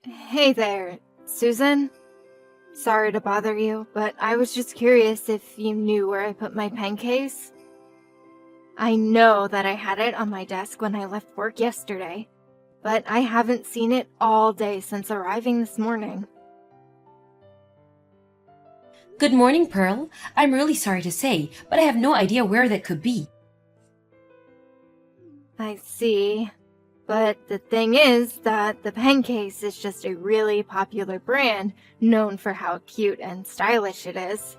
Hey there, Susan. Sorry to bother you, but I was just curious if you knew where I put my pen case. I know that I had it on my desk when I left work yesterday, but I haven't seen it all day since arriving this morning. Good morning, Pearl. I'm really sorry to say, but I have no idea where that could be. I see. But the thing is that the pen case is just a really popular brand known for how cute and stylish it is.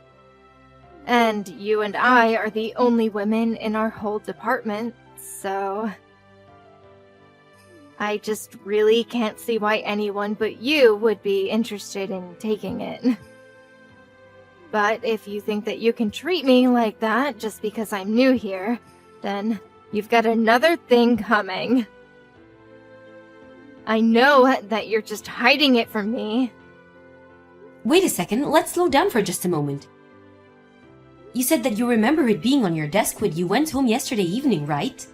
And you and I are the only women in our whole department, so I just really can't see why anyone but you would be interested in taking it. But if you think that you can treat me like that just because I'm new here, then you've got another thing coming. I know that you're just hiding it from me. Wait a second, let's slow down for just a moment. You said that you remember it being on your desk when you went home yesterday evening, right?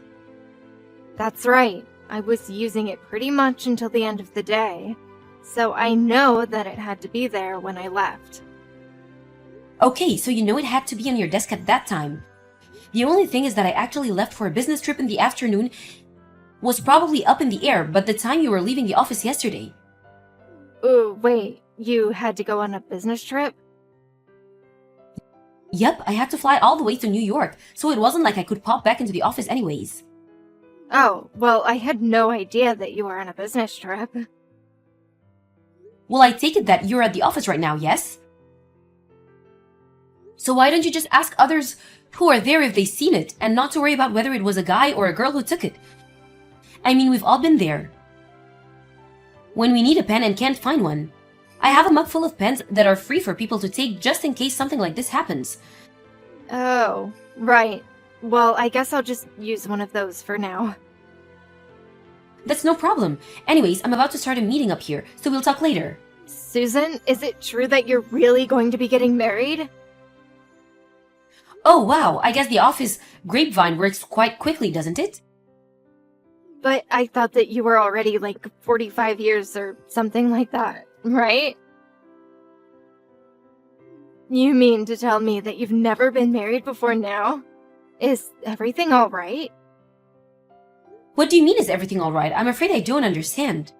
That's right. I was using it pretty much until the end of the day, so I know that it had to be there when I left. Okay, so you know it had to be on your desk at that time. The only thing is that I actually left for a business trip in the afternoon was probably up in the air, but the time you were leaving the office yesterday. Oh, wait, you had to go on a business trip? Yep, I had to fly all the way to New York, so it wasn't like I could pop back into the office anyways. Oh, well, I had no idea that you were on a business trip. Well, I take it that you're at the office right now, yes? So why don't you just ask others who are there if they've seen it, and not to worry about whether it was a guy or a girl who took it? I mean, we've all been there. When we need a pen and can't find one. I have a mug full of pens that are free for people to take just in case something like this happens. Oh, right. Well, I guess I'll just use one of those for now. That's no problem. Anyways, I'm about to start a meeting up here, so we'll talk later. Susan, is it true that you're really going to be getting married? Oh wow, I guess the office grapevine works quite quickly, doesn't it? But I thought that you were already like 45 years or something like that, right? You mean to tell me that you've never been married before now? Is everything all right? What do you mean is everything alright? I'm afraid I don't understand.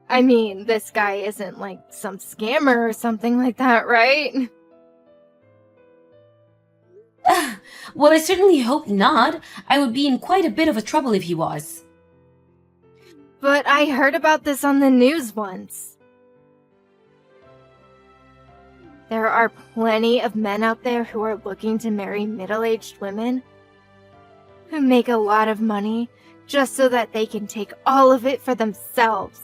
I mean, this guy isn't like some scammer or something like that, right? Well, I certainly hope not. I would be in quite a bit of a trouble if he was. But I heard about this on the news once. There are plenty of men out there who are looking to marry middle-aged women who make a lot of money just so that they can take all of it for themselves.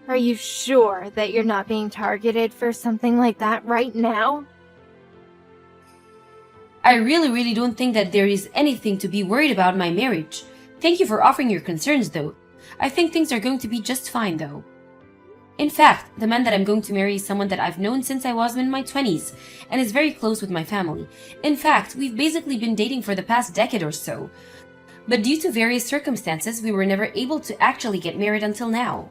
Are you sure that you're not being targeted for something like that right now? I really don't think that there is anything to be worried about in my marriage. Thank you for offering your concerns, though. I think things are going to be just fine, though. In fact, the man that I'm going to marry is someone that I've known since I was in my 20s, and is very close with my family. In fact, we've basically been dating for the past decade or so. But due to various circumstances, we were never able to actually get married until now.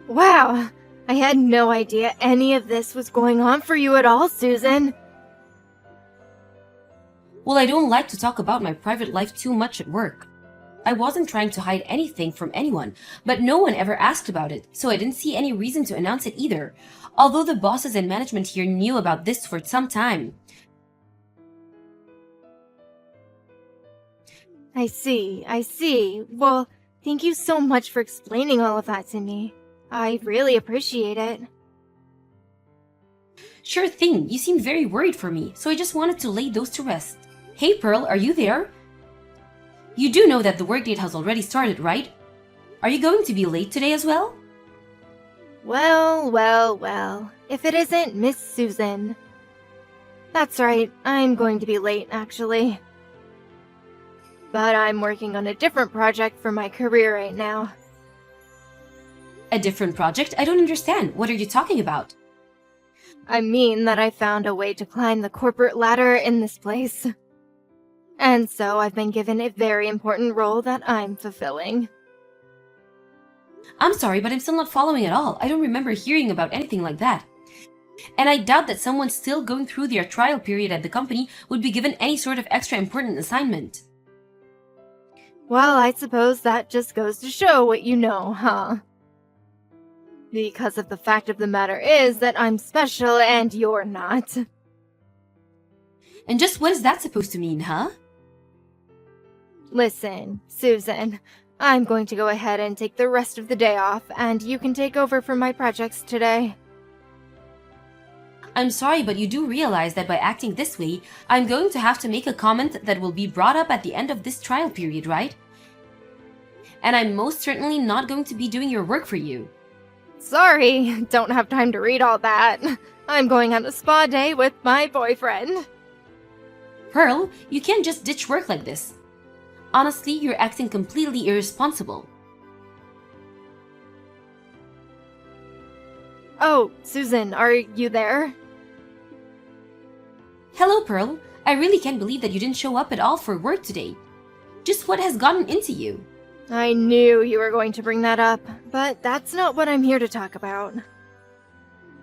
Wow, I had no idea any of this was going on for you at all, Susan. Well, I don't like to talk about my private life too much at work. I wasn't trying to hide anything from anyone, but no one ever asked about it, so I didn't see any reason to announce it either, although the bosses and management here knew about this for some time. I see. Well, thank you so much for explaining all of that to me. I really appreciate it. Sure thing, you seemed very worried for me, so I just wanted to lay those to rest. Hey Pearl, are you there? You do know that the workdate has already started, right? Are you going to be late today as well? Well. If it isn't Miss Susan. That's right, I'm going to be late, actually. But I'm working on a different project for my career right now. A different project? I don't understand. What are you talking about? I mean that I found a way to climb the corporate ladder in this place. And so I've been given a very important role that I'm fulfilling. I'm sorry, but I'm still not following at all. I don't remember hearing about anything like that. And I doubt that someone still going through their trial period at the company would be given any sort of extra important assignment. Well, I suppose that just goes to show what you know, huh? Because of the fact of the matter is that I'm special and you're not. And just what is that supposed to mean, huh? Listen, Susan, I'm going to go ahead and take the rest of the day off, and you can take over for my projects today. I'm sorry, but you do realize that by acting this way, I'm going to have to make a comment that will be brought up at the end of this trial period, right? And I'm most certainly not going to be doing your work for you. Sorry, don't have time to read all that. I'm going on a spa day with my boyfriend. Pearl, you can't just ditch work like this. Honestly, you're acting completely irresponsible. Oh, Susan, are you there? Hello, Pearl. I really can't believe that you didn't show up at all for work today. Just what has gotten into you? I knew you were going to bring that up, but that's not what I'm here to talk about.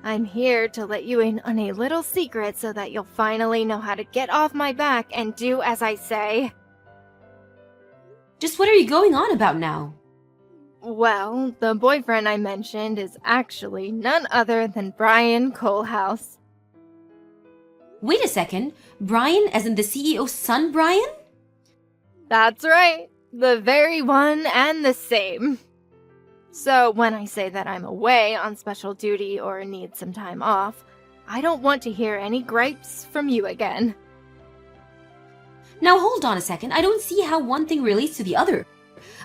I'm here to let you in on a little secret so that you'll finally know how to get off my back and do as I say. Just what are you going on about now? Well, the boyfriend I mentioned is actually none other than Brian Colehouse. Wait a second. Brian, as in the CEO's son, Brian? That's right. The very one and the same. So when I say that I'm away on special duty or need some time off, I don't want to hear any gripes from you again. Now hold on a second. I don't see how one thing relates to the other.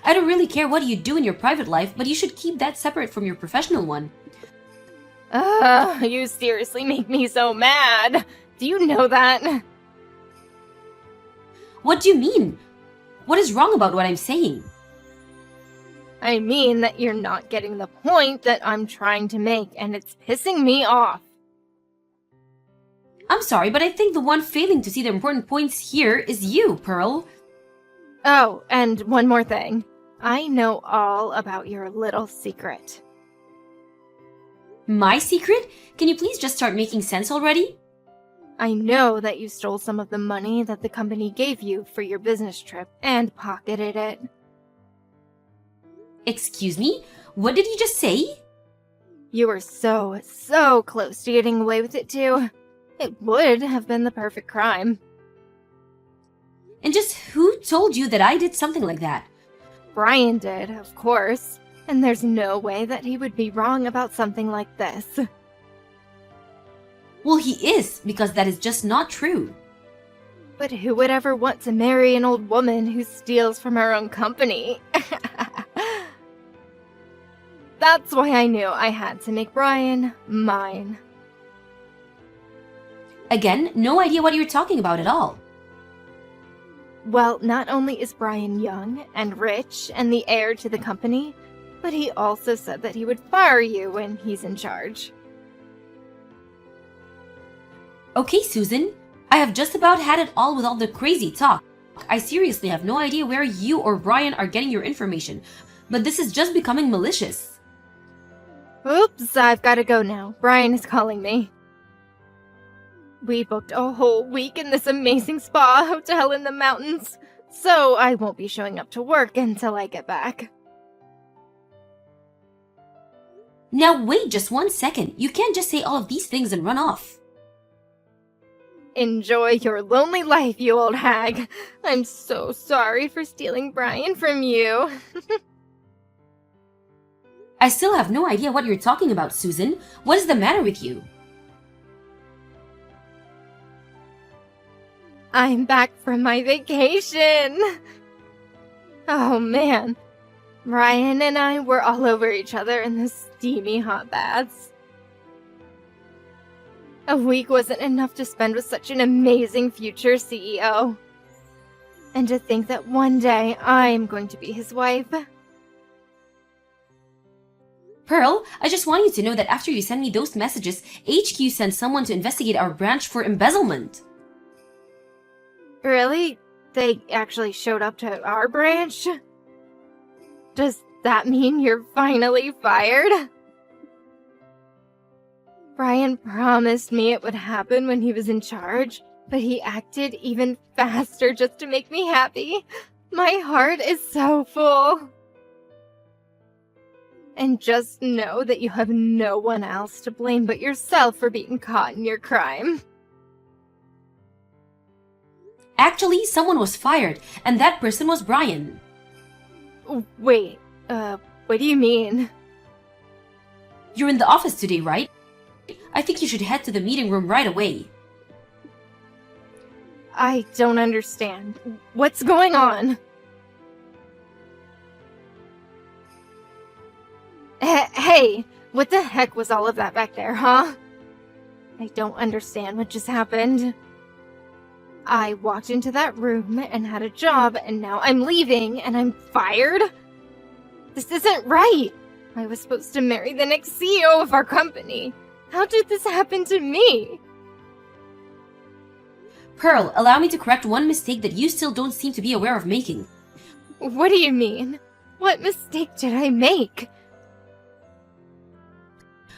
I don't really care what you do in your private life, but you should keep that separate from your professional one. You seriously make me so mad. Do you know that? What do you mean? What is wrong about what I'm saying? I mean that you're not getting the point that I'm trying to make, and it's pissing me off. I'm sorry, but I think the one failing to see the important points here is you, Pearl. Oh, and one more thing. I know all about your little secret. My secret? Can you please just start making sense already? I know that you stole some of the money that the company gave you for your business trip and pocketed it. Excuse me? What did you just say? You were so close to getting away with it too. It would have been the perfect crime. And just who told you that I did something like that? Brian did, of course. And there's no way that he would be wrong about something like this. Well, he is, because that is just not true. But who would ever want to marry an old woman who steals from her own company? That's why I knew I had to make Brian mine. Again, no idea what you're talking about at all. Well, not only is Brian young and rich and the heir to the company, but he also said that he would fire you when he's in charge. Okay, Susan, I have just about had it all with all the crazy talk. I seriously have no idea where you or Brian are getting your information, but this is just becoming malicious. Oops, I've got to go now. Brian is calling me. We booked a whole week in this amazing spa hotel in the mountains, so I won't be showing up to work until I get back. Now wait just 1 second. You can't just say all of these things and run off. Enjoy your lonely life, you old hag. I'm so sorry for stealing Brian from you. I still have no idea what you're talking about, Susan. What is the matter with you? I'm back from my vacation. Oh man, Brian and I were all over each other in the steamy hot baths. A week wasn't enough to spend with such an amazing future CEO. And to think that one day I'm going to be his wife. Pearl, I just want you to know that after you send me those messages, HQ sent someone to investigate our branch for embezzlement. Really? They actually showed up to our branch? Does that mean you're finally fired? Brian promised me it would happen when he was in charge, but he acted even faster just to make me happy. My heart is so full. And just know that you have no one else to blame but yourself for being caught in your crime. Actually, someone was fired, and that person was Brian. Wait, what do you mean? You're in the office today, right? I think you should head to the meeting room right away. I don't understand. What's going on? Hey, what the heck was all of that back there, huh? I don't understand what just happened. I walked into that room and had a job, and now I'm leaving and I'm fired? This isn't right. I was supposed to marry the next CEO of our company. How did this happen to me? Pearl, allow me to correct one mistake that you still don't seem to be aware of making. What do you mean? What mistake did I make?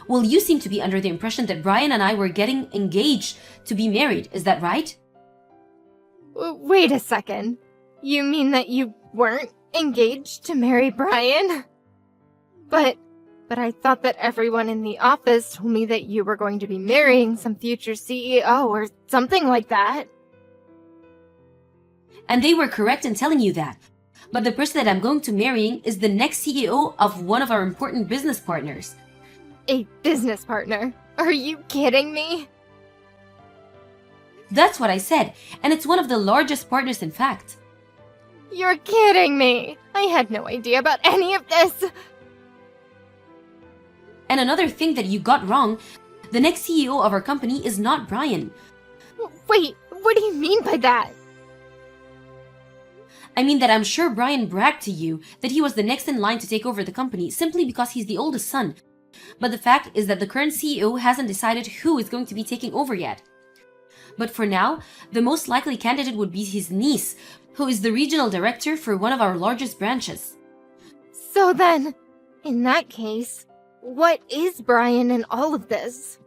Well, you seem to be under the impression that Brian and I were getting engaged to be married, is that right? Wait a second. You mean that you weren't engaged to marry Brian? But I thought that everyone in the office told me that you were going to be marrying some future CEO or something like that. And they were correct in telling you that. But the person that I'm going to marrying is the next CEO of one of our important business partners. A business partner? Are you kidding me? That's what I said, and it's one of the largest partners in fact. You're kidding me! I had no idea about any of this! And another thing that you got wrong, the next CEO of our company is not Brian. Wait, what do you mean by that? I mean that I'm sure Brian bragged to you that he was the next in line to take over the company simply because he's the oldest son. But the fact is that the current CEO hasn't decided who is going to be taking over yet. But for now, the most likely candidate would be his niece, who is the regional director for one of our largest branches. So then, in that case, what is Brian in all of this?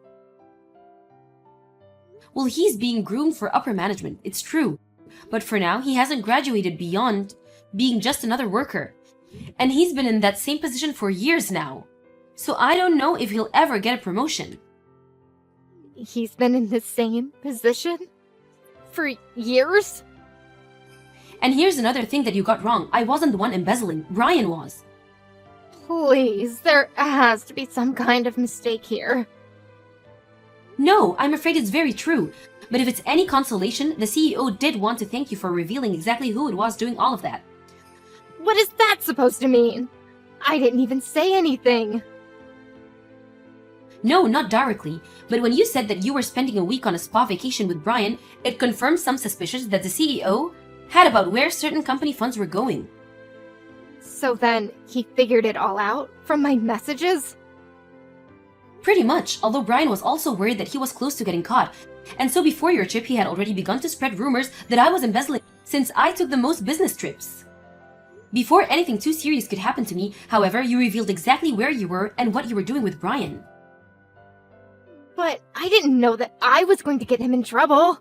Well, he's being groomed for upper management, it's true. But for now, he hasn't graduated beyond being just another worker. And he's been in that same position for years now. So I don't know if he'll ever get a promotion. He's been in the same position? For years? And here's another thing that you got wrong. I wasn't the one embezzling. Brian was. Please, there has to be some kind of mistake here. No, I'm afraid it's very true. But if it's any consolation, the CEO did want to thank you for revealing exactly who it was doing all of that. What is that supposed to mean? I didn't even say anything. No, not directly. But when you said that you were spending a week on a spa vacation with Brian, it confirmed some suspicions that the CEO had about where certain company funds were going. So then, he figured it all out from my messages? Pretty much, although Brian was also worried that he was close to getting caught. And so before your trip, he had already begun to spread rumors that I was embezzling since I took the most business trips. Before anything too serious could happen to me, however, you revealed exactly where you were and what you were doing with Brian. But I didn't know that I was going to get him in trouble.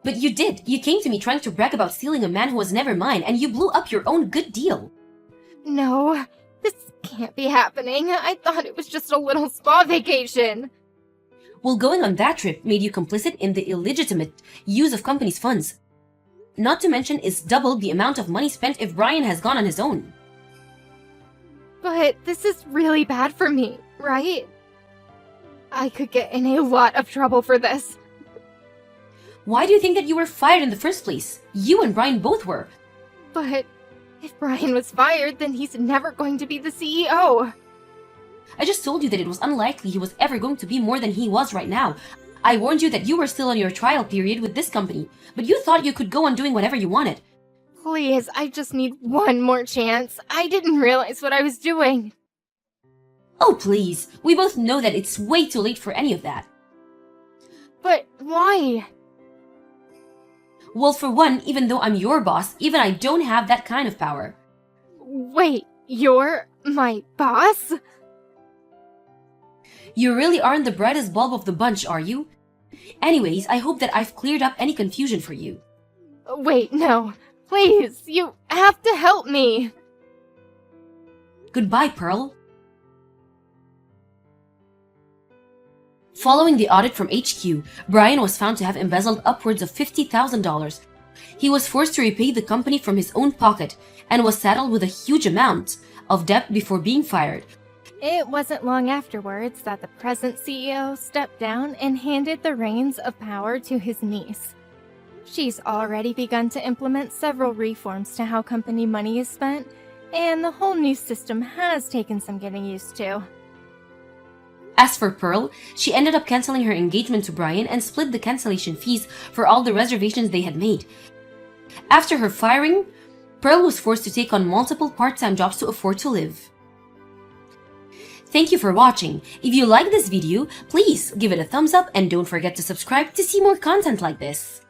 But you did. You came to me trying to brag about stealing a man who was never mine, and you blew up your own good deal. No, this can't be happening. I thought it was just a little spa vacation. Well, going on that trip made you complicit in the illegitimate use of company's funds. Not to mention, it's double the amount of money spent if Brian has gone on his own. But this is really bad for me, right? I could get in a lot of trouble for this. Why do you think that you were fired in the first place? You and Brian both were. But if Brian was fired, then he's never going to be the CEO. I just told you that it was unlikely he was ever going to be more than he was right now. I warned you that you were still on your trial period with this company, but you thought you could go on doing whatever you wanted. Please, I just need one more chance. I didn't realize what I was doing. Oh, please. We both know that it's way too late for any of that. But why? Well, for one, even though I'm your boss, even I don't have that kind of power. Wait, You're my boss? You really aren't the brightest bulb of the bunch, are you? Anyways, I hope that I've cleared up any confusion for you. Wait, no. Please, you have to help me. Goodbye, Pearl. Following the audit from HQ, Brian was found to have embezzled upwards of $50,000. He was forced to repay the company from his own pocket and was saddled with a huge amount of debt before being fired. It wasn't long afterwards that the present CEO stepped down and handed the reins of power to his niece. She's already begun to implement several reforms to how company money is spent, and the whole new system has taken some getting used to. As for Pearl, she ended up canceling her engagement to Brian and split the cancellation fees for all the reservations they had made. After her firing, Pearl was forced to take on multiple part-time jobs to afford to live. Thank you for watching. If you like this video, please give it a thumbs up and don't forget to subscribe to see more content like this.